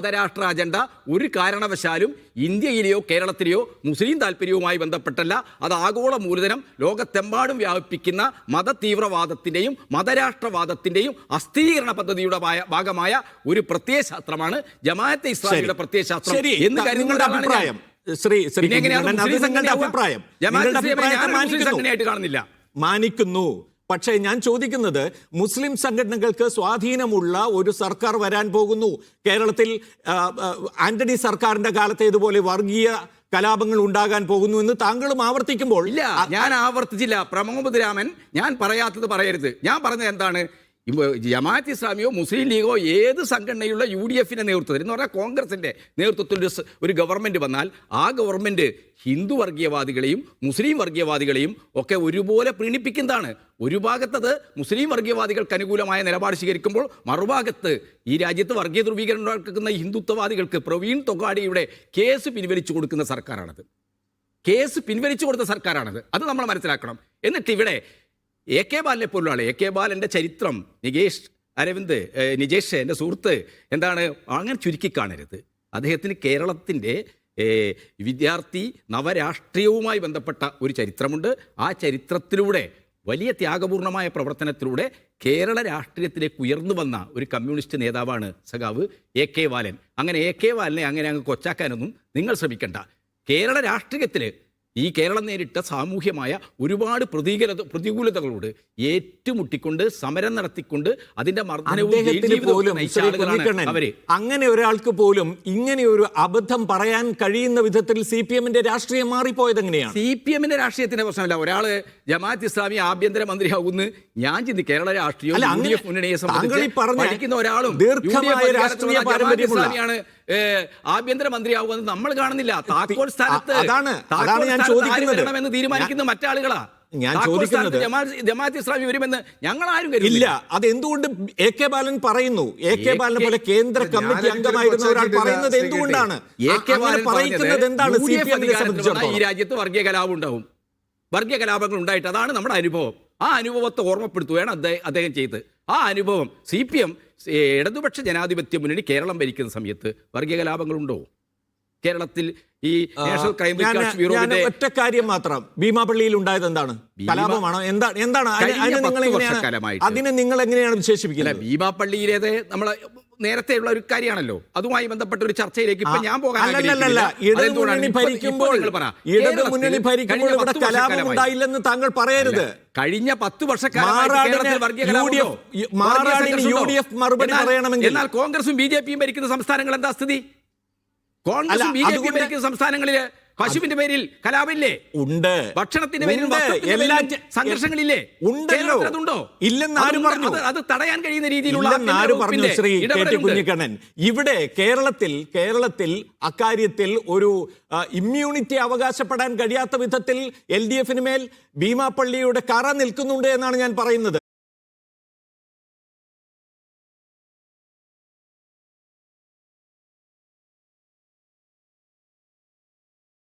അന്താരാഷ്ട്ര അജണ്ട ഒരു കാരണവശാലും ഇന്ത്യയിലെയോ കേരളത്തിലെയോ മുസ്ലിം താല്പര്യവുമായി ബന്ധപ്പെട്ടല്ല. അത് ആഗോള മൂലധനം ലോകത്തെമ്പാടും വ്യാപിപ്പിക്കുന്ന മതതീവ്രവാദത്തിൻ്റെയും മതരാഷ്ട്രവാദത്തിൻ്റെയും അസ്ഥിരീകരണ പദ്ധതിയുടെ ഭാഗമായ ഒരു പ്രത്യയശാസ്ത്രമാണ് ജമാഅത്തെ ഇസ്ലാമിയുടെ പ്രത്യയശാസ്ത്രം എന്ന് അഭിപ്രായം. കാണുന്നില്ല. മാനിക്കുന്നു. പക്ഷേ ഞാൻ ചോദിക്കുന്നത്, മുസ്ലിം സംഘടനകൾക്ക് സ്വാധീനമുള്ള ഒരു സർക്കാർ വരാൻ പോകുന്നു. കേരളത്തിൽ ആന്റണി സർക്കാരിന്റെ കാലത്തെ ഇതുപോലെ വർഗീയ കലാപങ്ങൾ ഉണ്ടാകാൻ പോകുന്നു എന്ന് താങ്കളും ആവർത്തിക്കുമ്പോൾ. ഇല്ല, ഞാൻ ആവർത്തിച്ചില്ല. പ്രമോദ് രാമൻ ഞാൻ പറയാത്തത് പറയരുത്. ഞാൻ പറഞ്ഞത് എന്താണ്? ജമാഅത്ത് ഇസ്ലാമിയോ മുസ്ലിം ലീഗോ ഏത് സംഘടനയുള്ള UDFന്റെ നേതൃത്വത്തിൽ എന്ന് പറഞ്ഞാൽ കോൺഗ്രസിൻ്റെ നേതൃത്വത്തിൽ ഒരു ഗവൺമെൻറ് വന്നാൽ ആ ഗവൺമെൻറ് ഹിന്ദു വർഗീയവാദികളെയും മുസ്ലിം വർഗീയവാദികളെയും ഒക്കെ ഒരുപോലെ പ്രീണിപ്പിക്കുന്നതാണ്. ഒരു ഭാഗത്തത് മുസ്ലിം വർഗീയവാദികൾക്ക് അനുകൂലമായ നിലപാട് സ്വീകരിക്കുമ്പോൾ മറുഭാഗത്ത് ഈ രാജ്യത്ത് വർഗീയ ധ്രുവീകരണം ഉണ്ടാക്കുന്ന ഹിന്ദുത്വവാദികൾക്ക് പ്രവീൺ തൊഗാഡിയുടെ കേസ് പിൻവലിച്ചു കൊടുക്കുന്ന സർക്കാരാണത്. കേസ് പിൻവലിച്ചു കൊടുത്ത സർക്കാരാണത്. അത് നമ്മൾ മനസ്സിലാക്കണം. എന്നിട്ട് ഇവിടെ AK ബാലിനെ പോലുള്ള ആൾ, AK ബാലൻ്റെ ചരിത്രം നിജേഷ് എൻ്റെ സുഹൃത്ത് എന്താണ് അങ്ങനെ ചുരുക്കി കാണരുത്. അദ്ദേഹത്തിന് കേരളത്തിൻ്റെ വിദ്യാർത്ഥി നവരാഷ്ട്രീയവുമായി ബന്ധപ്പെട്ട ഒരു ചരിത്രമുണ്ട്. ആ ചരിത്രത്തിലൂടെ വലിയ ത്യാഗപൂർണമായ പ്രവർത്തനത്തിലൂടെ കേരള രാഷ്ട്രീയത്തിലേക്ക് ഉയർന്നു വന്ന ഒരു കമ്മ്യൂണിസ്റ്റ് നേതാവാണ് സഖാവ് AK ബാലൻ. അങ്ങനെ AK ബാലനെ അങ്ങനെ അങ്ങ് കൊച്ചാക്കാനൊന്നും നിങ്ങൾ ശ്രമിക്കണ്ട. കേരള രാഷ്ട്രീയത്തിൽ ഈ കേരളം നേരിട്ട സാമൂഹ്യമായ ഒരുപാട് പ്രതികൂലതകളോട് ഏറ്റുമുട്ടിക്കൊണ്ട് സമരം നടത്തിക്കൊണ്ട് അതിന്റെ അങ്ങനെ ഒരാൾക്ക് പോലും ഇങ്ങനെ ഒരു അബദ്ധം പറയാൻ കഴിയുന്ന വിധത്തിൽ CPMന്റെ രാഷ്ട്രീയം മാറിപ്പോയത് എങ്ങനെയാണ്? CPMന്റെ രാഷ്ട്രീയത്തിന്റെ പ്രശ്നമല്ല. ഒരാള് ജമാഅത്ത് ഇസ്ലാമി ആഭ്യന്തരമന്ത്രിയാവുന്ന ഞാൻ ചിന്തി കേരള രാഷ്ട്രീയം മുന്നണിയെ സംബന്ധിച്ച് പഠിക്കുന്ന ഒരാളും ഇസ്ലാമിയാണ് ആഭ്യന്തരമന്ത്രിയാവുമെന്ന് നമ്മൾ കാണുന്നില്ല. താക്കോൽ സ്ഥാനത്ത് തീരുമാനിക്കുന്ന മറ്റാളുകളാ. ഞാൻ ചോദിക്കുന്നത് ജമാഅത്ത് ഇസ്ലാമി വരുമെന്ന് ഞങ്ങൾ ആരും ഇല്ല. അതെന്തുകൊണ്ട് AK ബാലൻ പറയുന്നു? AK ബാലനെ പോലെ കേന്ദ്ര കമ്മിറ്റി അംഗമായിരുന്ന ഒരാൾ പറയുന്നത് എന്തുകൊണ്ടാണ്? പറയുന്നത് എന്താണ്? ഈ രാജ്യത്ത് വർഗീയ കലാപം ഉണ്ടാവും, വർഗീയ കലാപങ്ങൾ ഉണ്ടായിട്ട് അതാണ് നമ്മുടെ അനുഭവം. ആ അനുഭവത്തെ ഓർമ്മപ്പെടുത്തുകയാണ് അദ്ദേഹം ചെയ്തത്. ആ അനുഭവം CPM ഇടതുപക്ഷ ജനാധിപത്യ മുന്നണി കേരളം ഭരിക്കുന്ന സമയത്ത് വർഗീയ കലാപങ്ങളുണ്ടോ കേരളത്തിൽ? ഈ നാഷണൽ ക്രൈം ബ്യൂറോയുടെ ഒറ്റ കാര്യം മാത്രം, ഭീമാപള്ളിയിൽ ഉണ്ടായത് എന്താണ്? കലാപമാണോ? എന്താണ് അതിനെ നിങ്ങൾ എങ്ങനെയാണ് വിശേഷിപ്പിക്കുന്നത്? ഭീമാപള്ളിയിലേത് നമ്മളെ നേരത്തെയുള്ള ഒരു കാര്യമാണല്ലോ. അതുമായി ബന്ധപ്പെട്ട ഒരു ചർച്ചയിലേക്ക് ഇപ്പൊ ഞാൻ പോകാൻ ഉണ്ടായില്ലെന്ന് താങ്കൾ പറയരുത്. കഴിഞ്ഞ 10 വർഷക്കാലമായി മറുപടി പറയണമെങ്കിൽ. എന്നാൽ കോൺഗ്രസും BJPയും ഭരിക്കുന്ന സംസ്ഥാനങ്ങൾ എന്താ സ്ഥിതി? കോൺഗ്രസും BJPയും ഭരിക്കുന്ന സംസ്ഥാനങ്ങളില് പശുവിന്റെ പേരിൽ കലാപമില്ലേ? ഉണ്ട്. ഭക്ഷണത്തിന്റെ പേരിൽ എല്ലാ സംഘർഷങ്ങളില്ലേ? ഉണ്ടല്ലോ. അതുണ്ടോ? ഇല്ലെന്ന് ആര് പറഞ്ഞു? അത് തടയാൻ കഴിയുന്ന രീതിയിലുള്ള ശ്രീ KT കുഞ്ഞിക്കണ്ണൻ, ഇവിടെ കേരളത്തിൽ അക്കാര്യത്തിൽ ഒരു ഇമ്മ്യൂണിറ്റി അവകാശപ്പെടാൻ കഴിയാത്ത വിധത്തിൽ LDFന് മേൽ ഭീമാപള്ളിയുടെ കറ നിൽക്കുന്നുണ്ട് എന്നാണ് ഞാൻ പറയുന്നത്.